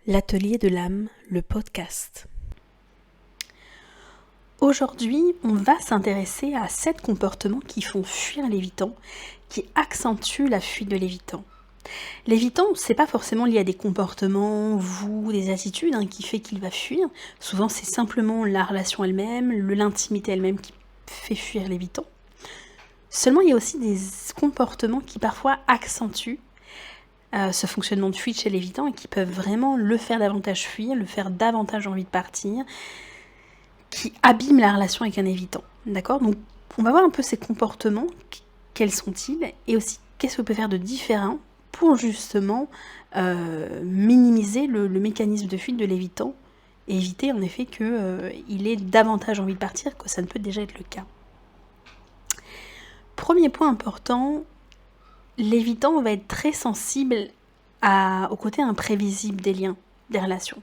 L'atelier de l'âme, le podcast. Aujourd'hui, on va s'intéresser à 7 comportements qui font fuir l'évitant, qui accentuent la fuite de l'évitant. L'évitant, c'est pas forcément lié à des comportements, des attitudes qui fait qu'il va fuir. Souvent, c'est simplement la relation elle-même, l'intimité elle-même qui fait fuir l'évitant. Seulement, il y a aussi des comportements qui parfois accentuent ce fonctionnement de fuite chez l'évitant et qui peuvent vraiment le faire davantage fuir, le faire davantage envie de partir, qui abîment la relation avec un évitant. D'accord ? Donc, on va voir un peu ces comportements, quels sont-ils, et aussi qu'est-ce qu'on peut faire de différent pour justement minimiser le mécanisme de fuite de l'évitant et éviter en effet qu'il ait davantage envie de partir que ça ne peut déjà être le cas. Premier point important, l'évitant va être très sensible au côté imprévisible des liens, des relations.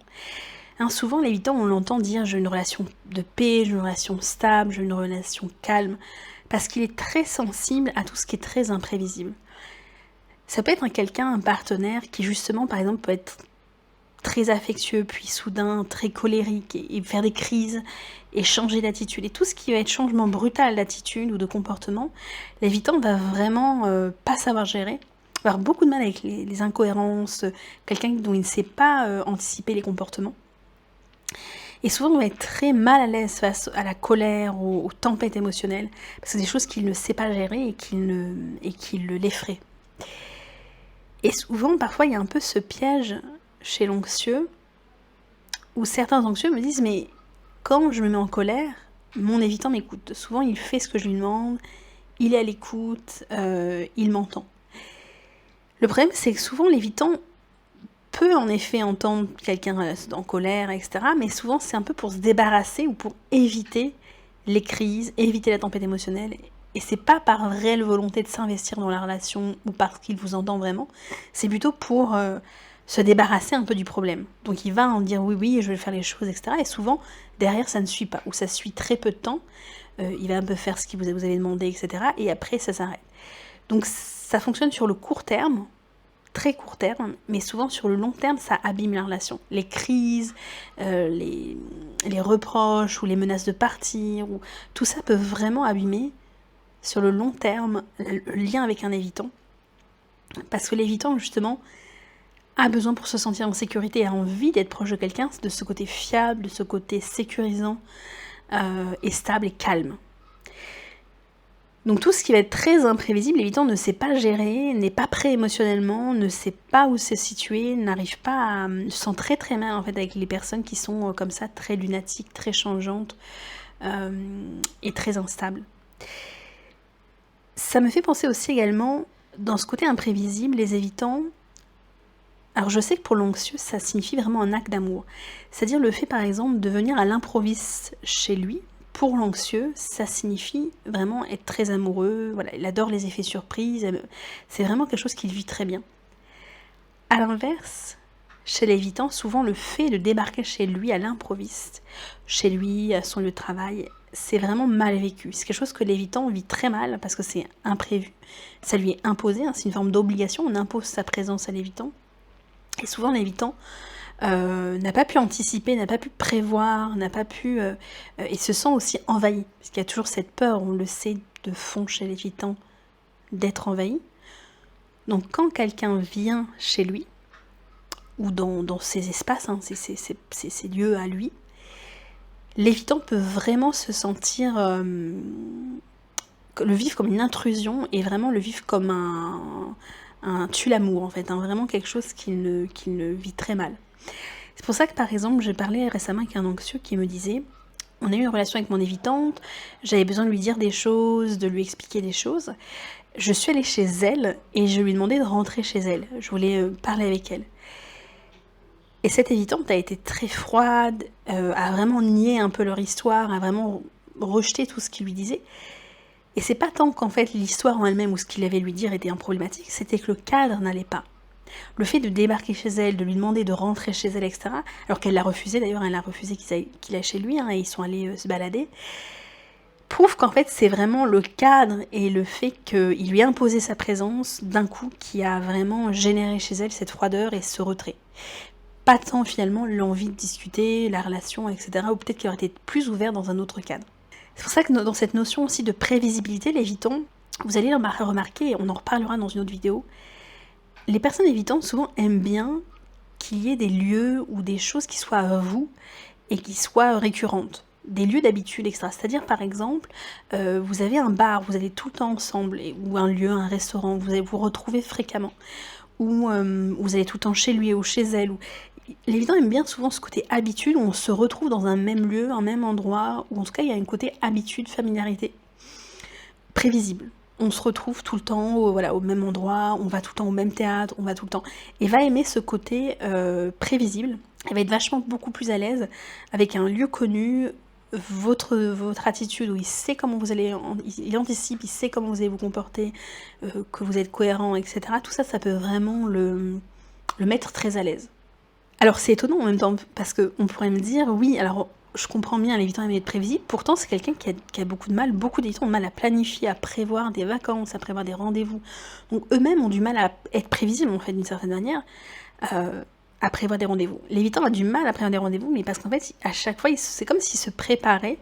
Souvent, l'évitant, on l'entend dire « j'ai une relation de paix, j'ai une relation stable, j'ai une relation calme », parce qu'il est très sensible à tout ce qui est très imprévisible. Ça peut être un partenaire qui justement, par exemple, peut être très affectueux, puis soudain, très colérique, et faire des crises, et changer d'attitude. Et tout ce qui va être changement brutal d'attitude ou de comportement, l'évitant va vraiment pas savoir gérer, va avoir beaucoup de mal avec les incohérences, quelqu'un dont il ne sait pas anticiper les comportements. Et souvent, on va être très mal à l'aise face à la colère, aux tempêtes émotionnelles, parce que c'est des choses qu'il ne sait pas gérer et qui l'effraient. Et souvent, parfois, il y a un peu ce piège chez l'anxieux, où certains anxieux me disent « mais quand je me mets en colère, mon évitant m'écoute. Souvent, il fait ce que je lui demande, il est à l'écoute, il m'entend. » Le problème, c'est que souvent, l'évitant peut en effet entendre quelqu'un en colère, etc. Mais souvent, c'est un peu pour se débarrasser ou pour éviter les crises, éviter la tempête émotionnelle. Et c'est pas par réelle volonté de s'investir dans la relation ou parce qu'il vous entend vraiment. C'est plutôt pour se débarrasser un peu du problème. Donc il va en dire oui, je vais faire les choses, etc. Et souvent, derrière, ça ne suit pas. Ou ça suit très peu de temps. Il va un peu faire ce que vous avez demandé, etc. Et après, ça s'arrête. Donc ça fonctionne sur le court terme, très court terme, mais souvent sur le long terme, ça abîme la relation. Les crises, les reproches ou les menaces de partir, tout ça peut vraiment abîmer sur le long terme le lien avec un évitant. Parce que l'évitant, justement, a besoin pour se sentir en sécurité, a envie d'être proche de quelqu'un, de ce côté fiable, de ce côté sécurisant et stable et calme. Donc tout ce qui va être très imprévisible, l'évitant ne sait pas gérer, n'est pas prêt émotionnellement, ne sait pas où se situer, n'arrive pas à... se sent très très mal en fait avec les personnes qui sont comme ça, très lunatiques, très changeantes et très instables. Ça me fait penser aussi également, dans ce côté imprévisible, les évitants... Alors je sais que pour l'anxieux, ça signifie vraiment un acte d'amour. C'est-à-dire le fait par exemple de venir à l'improviste chez lui. Pour l'anxieux, ça signifie vraiment être très amoureux, voilà, il adore les effets surprises, c'est vraiment quelque chose qu'il vit très bien. A l'inverse, chez l'évitant, souvent le fait de débarquer chez lui à l'improviste, chez lui, à son lieu de travail, c'est vraiment mal vécu. C'est quelque chose que l'évitant vit très mal parce que c'est imprévu. Ça lui est imposé, c'est une forme d'obligation, on impose sa présence à l'évitant. Et souvent l'évitant n'a pas pu anticiper, n'a pas pu prévoir, n'a pas pu... et se sent aussi envahi. Parce qu'il y a toujours cette peur, on le sait, de fond chez l'évitant, d'être envahi. Donc quand quelqu'un vient chez lui, ou dans ses espaces, ses lieux à lui, l'évitant peut vraiment se sentir... le vivre comme une intrusion et vraiment le vivre comme un tue-l'amour en fait, vraiment quelque chose qu'il ne vit très mal. C'est pour ça que par exemple, j'ai parlé récemment avec un anxieux qui me disait « on a eu une relation avec mon évitante, j'avais besoin de lui dire des choses, de lui expliquer des choses. Je suis allée chez elle et je lui ai demandé de rentrer chez elle. Je voulais parler avec elle. Et cette évitante a été très froide, a vraiment nié un peu leur histoire, a vraiment rejeté tout ce qu'il lui disait. Et c'est pas tant qu'en fait l'histoire en elle-même ou ce qu'il avait à lui dire était un problématique, c'était que le cadre n'allait pas. Le fait de débarquer chez elle, de lui demander de rentrer chez elle, etc., alors qu'elle l'a refusé, d'ailleurs elle a refusé qu'il aille chez lui, et ils sont allés se balader, prouve qu'en fait c'est vraiment le cadre et le fait qu'il lui a imposé sa présence d'un coup qui a vraiment généré chez elle cette froideur et ce retrait. pas tant finalement l'envie de discuter, la relation, etc. Ou peut-être qu'il aurait été plus ouvert dans un autre cadre. C'est pour ça que dans cette notion aussi de prévisibilité, l'évitant, vous allez le remarquer, et on en reparlera dans une autre vidéo, les personnes évitantes souvent aiment bien qu'il y ait des lieux ou des choses qui soient à vous et qui soient récurrentes. Des lieux d'habitude extra. C'est-à-dire, par exemple, vous avez un bar, vous allez tout le temps ensemble, ou un lieu, un restaurant, vous allez vous retrouver fréquemment, ou vous allez tout le temps chez lui ou chez elle. L'évitant aime bien souvent ce côté habitude, où on se retrouve dans un même lieu, un même endroit, où en tout cas il y a un côté habitude, familiarité, prévisible. On se retrouve tout le temps au même endroit, on va tout le temps au même théâtre, on va tout le temps... Et va aimer ce côté prévisible. Elle va être vachement beaucoup plus à l'aise avec un lieu connu, votre attitude, où il sait comment vous allez... Il anticipe, il sait comment vous allez vous comporter, que vous êtes cohérent, etc. Tout ça, ça peut vraiment le mettre très à l'aise. Alors c'est étonnant en même temps, parce qu'on pourrait me dire, oui, alors... Je comprends bien l'évitant aimer être prévisible, pourtant c'est quelqu'un qui a beaucoup d'évitants ont de mal à planifier, à prévoir des vacances, à prévoir des rendez-vous. Donc eux-mêmes ont du mal à être prévisibles en fait d'une certaine manière, à prévoir des rendez-vous. L'évitant a du mal à prévoir des rendez-vous, mais parce qu'en fait à chaque fois c'est comme s'il se préparait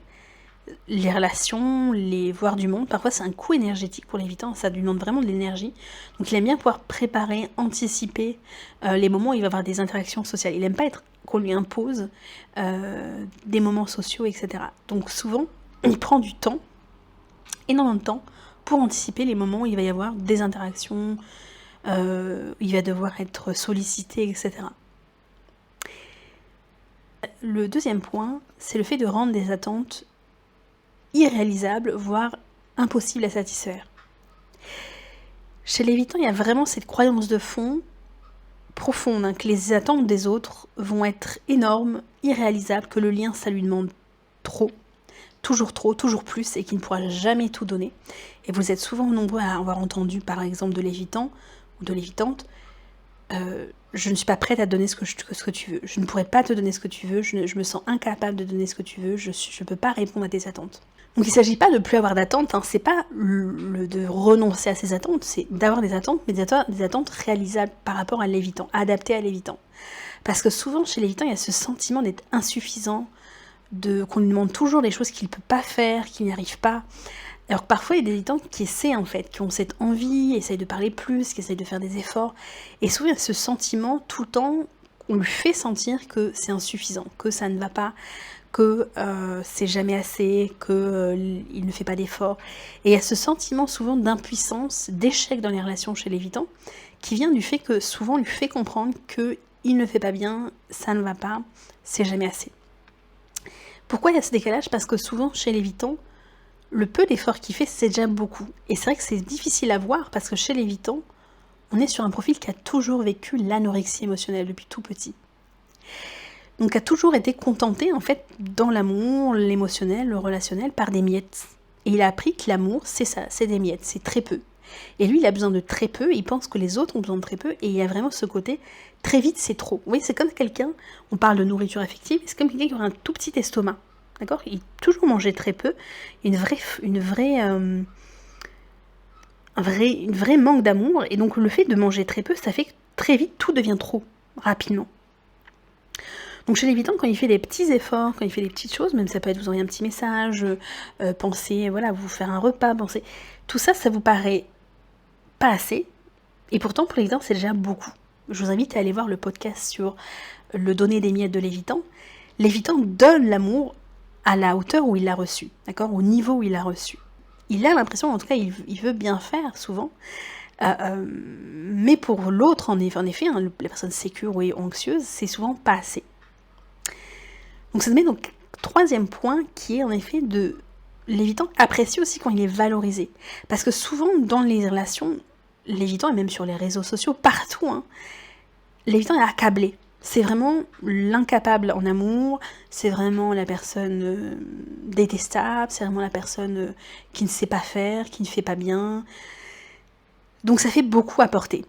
les relations, les voir du monde. Parfois c'est un coup énergétique pour l'évitant, ça lui demande vraiment de l'énergie. Donc il aime bien pouvoir préparer, anticiper les moments où il va avoir des interactions sociales. Il n'aime pas être qu'on lui impose des moments sociaux, etc. Donc souvent, il prend du temps, énormément de temps, pour anticiper les moments où il va y avoir des interactions, il va devoir être sollicité, etc. Le deuxième point, c'est le fait de rendre des attentes irréalisables, voire impossibles à satisfaire. Chez l'évitant, il y a vraiment cette croyance de fond profonde, que les attentes des autres vont être énormes, irréalisables, que le lien, ça lui demande trop, toujours plus, et qu'il ne pourra jamais tout donner. Et vous êtes souvent nombreux à avoir entendu, par exemple, de l'évitant ou de l'évitante, je ne suis pas prête à te donner ce que tu veux, je ne pourrais pas te donner ce que tu veux, je me sens incapable de donner ce que tu veux, je ne peux pas répondre à tes attentes. Donc il ne s'agit pas de plus avoir d'attentes, c'est pas de renoncer à ses attentes, c'est d'avoir des attentes, mais des attentes réalisables par rapport à l'évitant, adaptées à l'évitant. Parce que souvent chez l'évitant, il y a ce sentiment d'être insuffisant, qu'on lui demande toujours des choses qu'il ne peut pas faire, qu'il n'y arrive pas. Alors que parfois il y a des évitants qui essaient en fait, qui ont cette envie, essayent de parler plus, qui essayent de faire des efforts. Et souvent il y a ce sentiment tout le temps, on lui fait sentir que c'est insuffisant, que ça ne va pas, que c'est jamais assez, qu'il ne fait pas d'efforts. Et il y a ce sentiment souvent d'impuissance, d'échec dans les relations chez l'évitant, qui vient du fait que souvent on lui fait comprendre qu'il ne fait pas bien, ça ne va pas, c'est jamais assez. Pourquoi il y a ce décalage ? Parce que souvent chez l'évitant, le peu d'efforts qu'il fait, c'est déjà beaucoup. Et c'est vrai que c'est difficile à voir, parce que chez l'évitant, on est sur un profil qui a toujours vécu l'anorexie émotionnelle depuis tout petit. Donc a toujours été contenté en fait dans l'amour, l'émotionnel, le relationnel par des miettes. Et il a appris que l'amour c'est ça, c'est des miettes, c'est très peu. Et lui il a besoin de très peu, il pense que les autres ont besoin de très peu, et il y a vraiment ce côté très vite c'est trop. Vous voyez, c'est comme quelqu'un, on parle de nourriture affective, c'est comme quelqu'un qui aurait un tout petit estomac, d'accord ? Il a toujours mangé très peu, une vraie manque d'amour, et donc le fait de manger très peu, ça fait que très vite tout devient trop, rapidement. Donc chez l'évitant, quand il fait des petits efforts, quand il fait des petites choses, même ça peut être vous envoyer un petit message, penser, voilà, vous faire un repas, penser, tout ça, ça vous paraît pas assez, et pourtant pour l'évitant, c'est déjà beaucoup. Je vous invite à aller voir le podcast sur le donner des miettes de l'évitant. L'évitant donne l'amour à la hauteur où il l'a reçu, d'accord, au niveau où il l'a reçu. Il a l'impression, en tout cas, il veut bien faire souvent, mais pour l'autre, en effet, la personne sécure ou anxieuse, c'est souvent pas assez. Donc ça se met donc troisième point qui est en effet de l'évitant apprécie aussi quand il est valorisé. Parce que souvent dans les relations, l'évitant et même sur les réseaux sociaux, partout, l'évitant est accablé. C'est vraiment l'incapable en amour, c'est vraiment la personne détestable, c'est vraiment la personne qui ne sait pas faire, qui ne fait pas bien. Donc ça fait beaucoup à porter.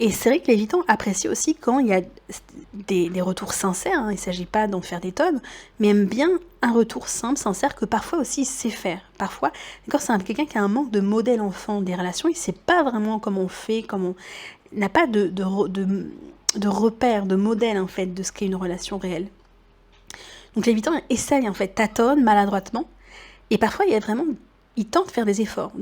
Et c'est vrai que l'évitant apprécie aussi quand il y a des retours sincères, il ne s'agit pas d'en faire des tonnes, mais aime bien un retour simple, sincère, que parfois aussi il sait faire. Parfois, d'accord, c'est quelqu'un qui a un manque de modèle enfant des relations, il ne sait pas vraiment comment on fait, n'a pas de repères, de modèles en fait de ce qu'est une relation réelle. Donc l'évitant essaye en fait, tâtonne maladroitement, et parfois il tente de faire des efforts.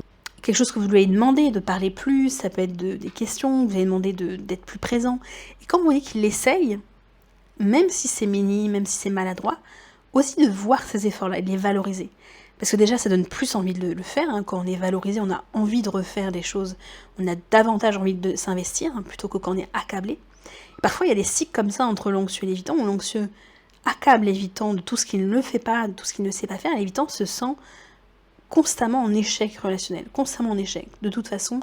Quelque chose que vous lui avez demandé, de parler plus, ça peut être des questions, vous avez demandé d'être plus présent. Et quand vous voyez qu'il l'essaye, même si c'est minime, même si c'est maladroit, aussi de voir ces efforts-là et de les valoriser. Parce que déjà, ça donne plus envie de le faire. Hein. Quand on est valorisé, on a envie de refaire des choses, on a davantage envie de s'investir, hein, plutôt que quand on est accablé. Et parfois, il y a des cycles comme ça entre l'anxieux et l'évitant, où l'anxieux accable l'évitant de tout ce qu'il ne fait pas, de tout ce qu'il ne sait pas faire, et l'évitant se sent constamment en échec relationnel, constamment en échec, de toute façon.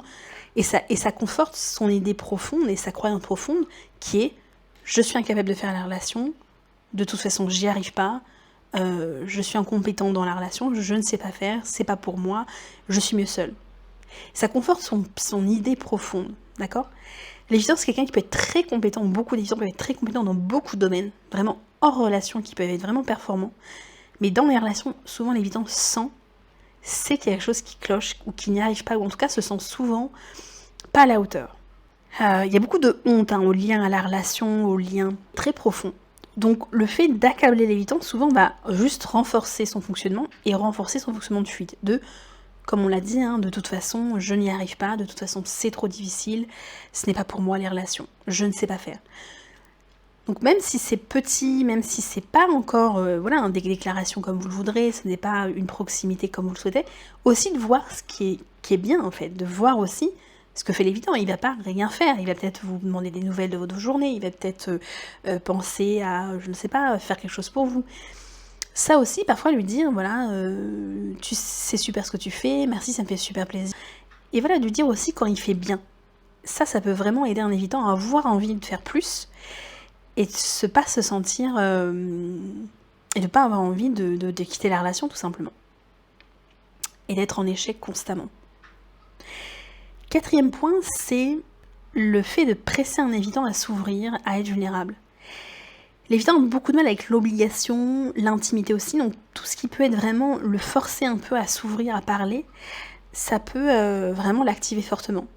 Et ça conforte son idée profonde et sa croyance profonde, qui est « je suis incapable de faire la relation, de toute façon j'y arrive pas, je suis incompétent dans la relation, je ne sais pas faire, c'est pas pour moi, je suis mieux seul. » Ça conforte son idée profonde, d'accord? L'évitant, c'est quelqu'un qui peut être très compétent, beaucoup d'évitants peuvent être très compétents dans beaucoup de domaines, vraiment hors relation, qui peuvent être vraiment performants. Mais dans les relations, souvent l'évitant sait qu'il y a quelque chose qui cloche, ou qui n'y arrive pas, ou en tout cas se sent souvent pas à la hauteur. Il y a beaucoup de honte au lien à la relation, au lien très profond. Donc le fait d'accabler l'évitant, souvent, va juste renforcer son fonctionnement, et renforcer son fonctionnement de fuite. Comme on l'a dit, hein, de toute façon, je n'y arrive pas, de toute façon, c'est trop difficile, ce n'est pas pour moi les relations, je ne sais pas faire. Donc même si c'est petit, même si c'est pas encore des déclarations comme vous le voudrez, ce n'est pas une proximité comme vous le souhaitez, aussi de voir ce qui est bien en fait, de voir aussi ce que fait l'évitant. Il va pas rien faire, il va peut-être vous demander des nouvelles de votre journée, il va peut-être penser à, je ne sais pas, faire quelque chose pour vous. Ça aussi, parfois lui dire, voilà, c'est super ce que tu fais, merci, ça me fait super plaisir. Et voilà, lui dire aussi quand il fait bien. Ça peut vraiment aider un évitant à avoir envie de faire plus, et de pas se sentir et de pas avoir envie de quitter la relation tout simplement, et d'être en échec constamment. 4e point, c'est le fait de presser un évitant à s'ouvrir, à être vulnérable. L'évitant a beaucoup de mal avec l'obligation, l'intimité aussi, donc tout ce qui peut être vraiment le forcer un peu à s'ouvrir, à parler, ça peut vraiment l'activer fortement.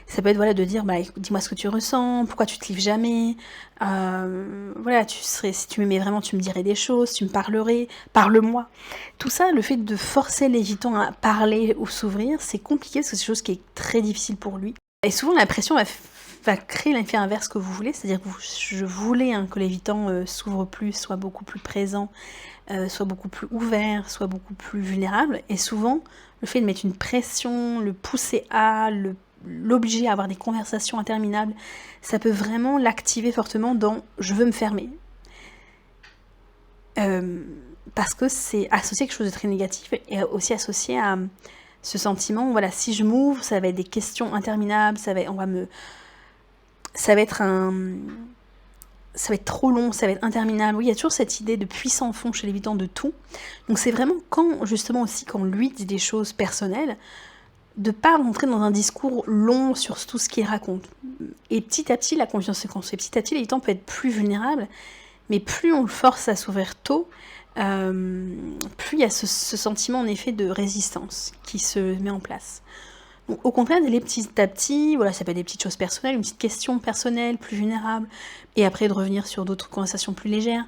Ça peut être de dire dis-moi ce que tu ressens, pourquoi tu te livres jamais, si tu m'aimais vraiment tu me dirais des choses, tu me parlerais, parle-moi. Tout ça, le fait de forcer l'évitant à parler ou s'ouvrir, c'est compliqué parce que c'est quelque chose qui est très difficile pour lui. Et souvent la pression va créer l'effet inverse que vous voulez, c'est-à-dire que je voulais que l'évitant s'ouvre plus, soit beaucoup plus présent, soit beaucoup plus ouvert, soit beaucoup plus vulnérable, et souvent le fait de mettre une pression, le pousser à, l'obliger à avoir des conversations interminables, ça peut vraiment l'activer fortement dans « je veux me fermer ». Parce que c'est associé à quelque chose de très négatif, et aussi associé à ce sentiment, si je m'ouvre, ça va être des questions interminables, ça va être trop long, ça va être interminable. Oui, il y a toujours cette idée de puissant fond chez l'évitant de tout. Donc c'est vraiment quand lui dit des choses personnelles, de ne pas rentrer dans un discours long sur tout ce qu'il raconte. Et petit à petit, la confiance se construit. Petit à petit, l'évitant peut être plus vulnérable, mais plus on le force à s'ouvrir tôt, plus il y a ce sentiment en effet de résistance qui se met en place. Donc, au contraire, d'aller petit à petit, ça peut être des petites choses personnelles, une petite question personnelle, plus vulnérable, et après de revenir sur d'autres conversations plus légères.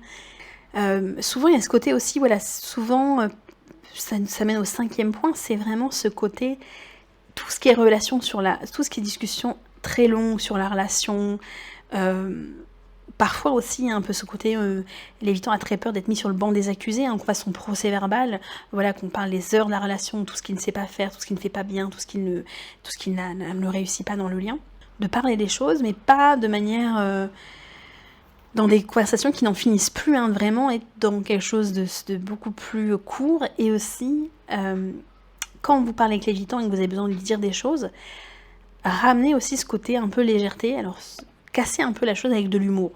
Souvent, il y a ce côté aussi, souvent, ça mène au 5e point, c'est vraiment ce côté, tout ce qui est relation tout ce qui est discussion très longue sur la relation, parfois aussi, il y a un peu ce côté, l'évitant a très peur d'être mis sur le banc des accusés, qu'on fasse son procès verbal, qu'on parle les heures de la relation, tout ce qu'il ne sait pas faire, tout ce qu'il ne fait pas bien, tout ce qu'il ne réussit pas dans le lien. De parler des choses, mais pas de manière... dans des conversations qui n'en finissent plus, vraiment être dans quelque chose de beaucoup plus court, et aussi, quand vous parlez avec l'évitant et que vous avez besoin de lui dire des choses, ramener aussi ce côté un peu légèreté, alors casser un peu la chose avec de l'humour.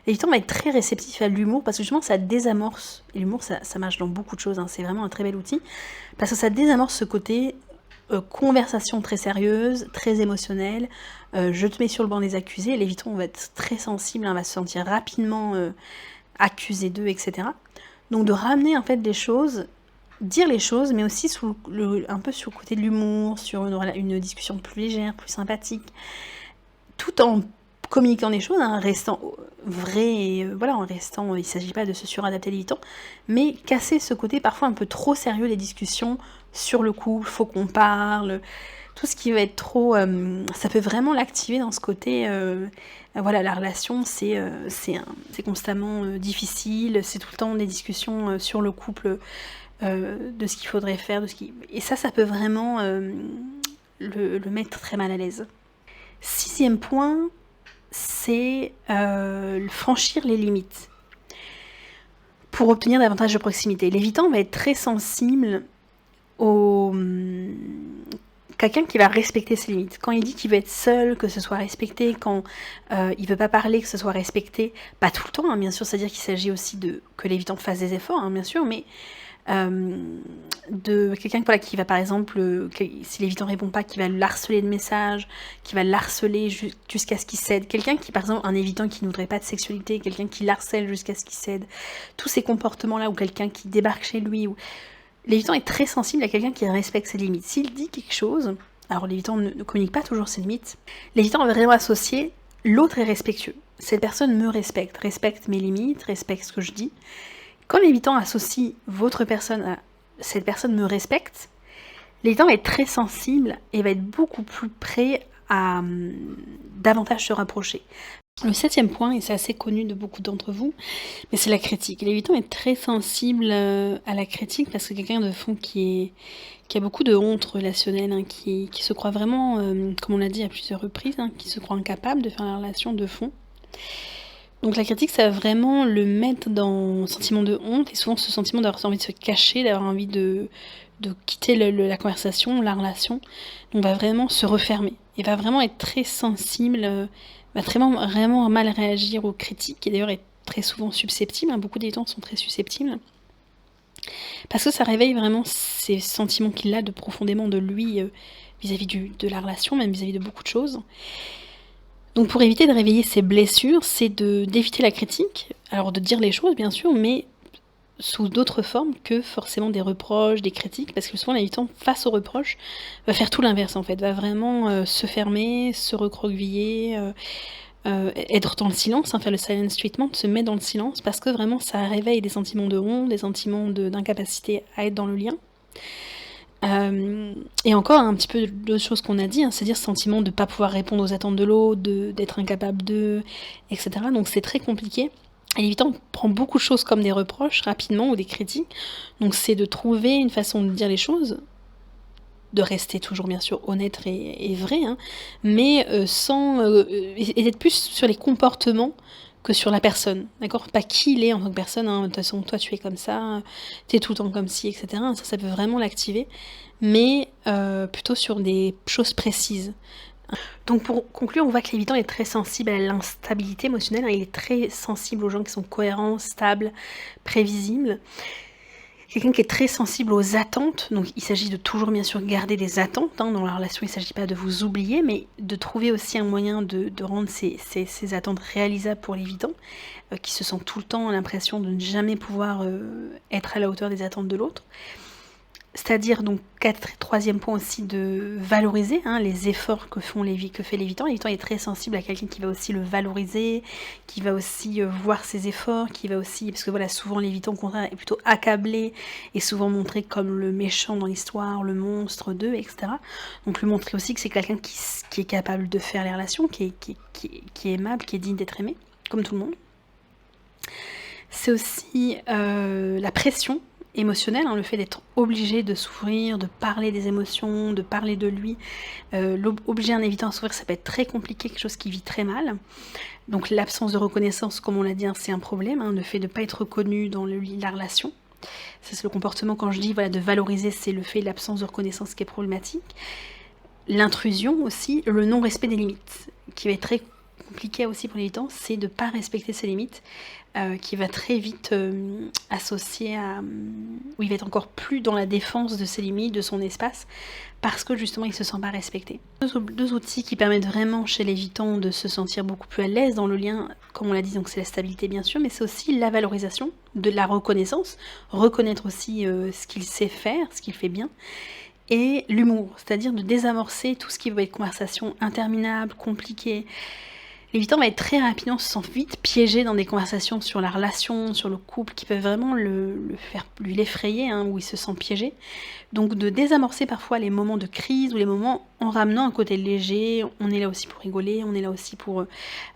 L'évitant va être très réceptif à l'humour parce que justement ça désamorce, et l'humour ça marche dans beaucoup de choses, c'est vraiment un très bel outil, parce que ça désamorce ce côté conversation très sérieuse, très émotionnelle, je te mets sur le banc des accusés, l'évitant va être très sensible, va se sentir rapidement accusé d'eux, etc. Donc de ramener en fait des choses, dire les choses, mais aussi un peu sur le côté de l'humour, sur une discussion plus légère, plus sympathique, tout en communiquant des choses, hein, restant vrai, et voilà, en restant, il ne s'agit pas de se suradapter à l'évitant, mais casser ce côté parfois un peu trop sérieux des discussions sur le couple, faut qu'on parle, tout ce qui va être trop, ça peut vraiment l'activer dans ce côté, voilà, la relation c'est constamment difficile, c'est tout le temps des discussions sur le couple, de ce qu'il faudrait faire, et ça peut vraiment le mettre très mal à l'aise. 6e point, c'est franchir les limites pour obtenir davantage de proximité. L'évitant va être très sensible au quelqu'un qui va respecter ses limites. Quand il dit qu'il veut être seul, que ce soit respecté, quand il veut pas parler, que ce soit respecté, pas tout le temps, hein, bien sûr, c'est-à-dire qu'il s'agit aussi que l'évitant fasse des efforts, hein, bien sûr, mais de quelqu'un voilà, qui va par exemple, si l'évitant répond pas, qui va l'harceler de messages, qui va l'harceler jusqu'à ce qu'il cède, quelqu'un qui par exemple, un évitant qui ne voudrait pas de sexualité, quelqu'un qui l'harcèle jusqu'à ce qu'il cède, tous ces comportements là, ou quelqu'un qui débarque chez lui, l'évitant est très sensible à quelqu'un qui respecte ses limites. S'il dit quelque chose, alors l'évitant ne communique pas toujours ses limites, l'évitant va vraiment associer l'autre est respectueux, cette personne me respecte mes limites, respecte ce que je dis. Quand l'évitant associe votre personne à cette personne me respecte, l'évitant va être très sensible et va être beaucoup plus prêt à davantage se rapprocher. Le 7e point, et c'est assez connu de beaucoup d'entre vous, mais c'est la critique. L'évitant est très sensible à la critique parce que quelqu'un de fond qui a beaucoup de honte relationnelle, hein, qui se croit vraiment, comme on l'a dit à plusieurs reprises, hein, qui se croit incapable de faire la relation de fond. Donc la critique, ça va vraiment le mettre dans un sentiment de honte, et souvent ce sentiment d'avoir envie de se cacher, d'avoir envie de quitter la conversation, la relation. Donc va vraiment se refermer, et va vraiment être très sensible, va vraiment mal réagir aux critiques, et d'ailleurs est très souvent susceptible, hein, beaucoup d'évitants sont très susceptibles, parce que ça réveille vraiment ces sentiments qu'il a profondément de lui, vis-à-vis de la relation, même vis-à-vis de beaucoup de choses. Donc pour éviter de réveiller ces blessures, c'est d'éviter la critique, alors de dire les choses bien sûr, mais sous d'autres formes que forcément des reproches, des critiques, parce que souvent l'évitant face aux reproches va faire tout l'inverse en fait, va vraiment se fermer, se recroqueviller, être dans le silence, hein, faire le silence treatment, se mettre dans le silence, parce que vraiment ça réveille des sentiments de honte, des sentiments d'incapacité à être dans le lien. Et encore un petit peu d'autres choses qu'on a dit, hein, c'est-à-dire ce sentiment de ne pas pouvoir répondre aux attentes de l'autre, d'être incapable etc. Donc c'est très compliqué. Et l'évitant prend beaucoup de choses comme des reproches rapidement ou des critiques. Donc c'est de trouver une façon de dire les choses, de rester toujours bien sûr honnête et vrai, hein, mais et d'être plus sur les comportements que sur la personne, d'accord? Pas qui il est en tant que personne, hein, de toute façon, toi tu es comme ça, t'es tout le temps comme ci, etc. Ça peut vraiment l'activer, mais plutôt sur des choses précises. Donc pour conclure, on voit que l'évitant est très sensible à l'instabilité émotionnelle, hein, il est très sensible aux gens qui sont cohérents, stables, prévisibles. Quelqu'un qui est très sensible aux attentes, donc il s'agit de toujours bien sûr garder des attentes, hein, dans la relation, il ne s'agit pas de vous oublier, mais de trouver aussi un moyen de rendre ces attentes réalisables pour l'évitant, qui se sent tout le temps l'impression de ne jamais pouvoir être à la hauteur des attentes de l'autre. C'est-à-dire donc 3e point aussi, de valoriser, hein, les efforts que fait l'évitant. L'évitant est très sensible à quelqu'un qui va aussi le valoriser, qui va aussi voir ses efforts, qui va aussi, parce que voilà, souvent l'évitant au contraire est plutôt accablé et souvent montré comme le méchant dans l'histoire, le monstre d'eux, etc. Donc lui montrer aussi que c'est quelqu'un qui est capable de faire les relations, qui est aimable, qui est digne d'être aimé, comme tout le monde. C'est aussi la pression émotionnel, hein, le fait d'être obligé de souffrir, de parler des émotions, de parler de lui, obliger un évitant à souffrir, ça peut être très compliqué, quelque chose qui vit très mal. Donc l'absence de reconnaissance, comme on l'a dit, hein, c'est un problème, hein, le fait de ne pas être reconnu dans la relation. Ça, c'est le comportement, quand je dis voilà, de valoriser, c'est le fait de l'absence de reconnaissance qui est problématique. L'intrusion aussi, le non-respect des limites, qui va être très compliqué aussi pour l'évitant, c'est de ne pas respecter ses limites, qui va très vite associer à... où il va être encore plus dans la défense de ses limites, de son espace, parce que justement il ne se sent pas respecté. Deux outils qui permettent vraiment chez l'évitant de se sentir beaucoup plus à l'aise dans le lien, comme on l'a dit, donc c'est la stabilité bien sûr, mais c'est aussi la valorisation, de la reconnaissance, reconnaître aussi ce qu'il sait faire, ce qu'il fait bien, et l'humour, c'est-à-dire de désamorcer tout ce qui va être conversation interminable, compliquée. L'évitant va être très rapidement, se sent vite piégé dans des conversations sur la relation, sur le couple, qui peuvent vraiment l'effrayer, hein, où il se sent piégé. Donc de désamorcer parfois les moments de crise ou les moments en ramenant un côté léger. On est là aussi pour rigoler, on est là aussi pour...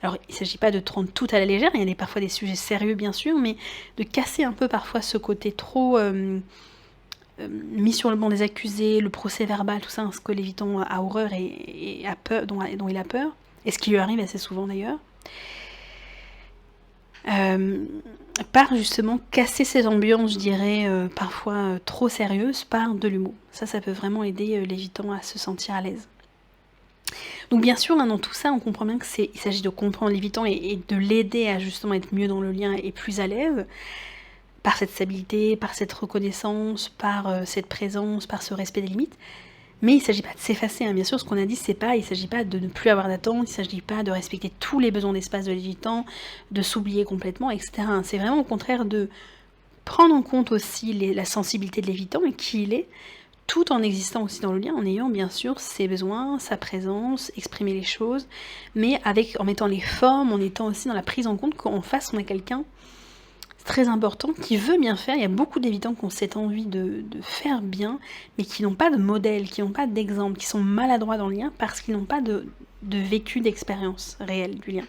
Alors il ne s'agit pas de prendre tout à la légère, il y a parfois des sujets sérieux bien sûr, mais de casser un peu parfois ce côté trop... mis sur le banc des accusés, le procès verbal, tout ça, hein, ce que l'évitant a horreur et a peur, dont il a peur, et ce qui lui arrive assez souvent d'ailleurs, par justement casser ces ambiances, je dirais, parfois trop sérieuses, par de l'humour. Ça peut vraiment aider l'évitant à se sentir à l'aise. Donc bien sûr, hein, dans tout ça, on comprend bien qu'il s'agit de comprendre l'évitant et de l'aider à justement être mieux dans le lien et plus à l'aise, par cette stabilité, par cette reconnaissance, par cette présence, par ce respect des limites. Mais il ne s'agit pas de s'effacer, hein. Bien sûr, ce qu'on a dit, il ne s'agit pas de ne plus avoir d'attente, il ne s'agit pas de respecter tous les besoins d'espace de l'évitant, de s'oublier complètement, etc. C'est vraiment au contraire de prendre en compte aussi la sensibilité de l'évitant et qui il est, tout en existant aussi dans le lien, en ayant bien sûr ses besoins, sa présence, exprimer les choses, mais en mettant les formes, en étant aussi dans la prise en compte qu'en face on a quelqu'un très important, qui veut bien faire. Il y a beaucoup d'évitants qui ont cette envie de faire bien, mais qui n'ont pas de modèle, qui n'ont pas d'exemple, qui sont maladroits dans le lien parce qu'ils n'ont pas de vécu, d'expérience réelle du lien.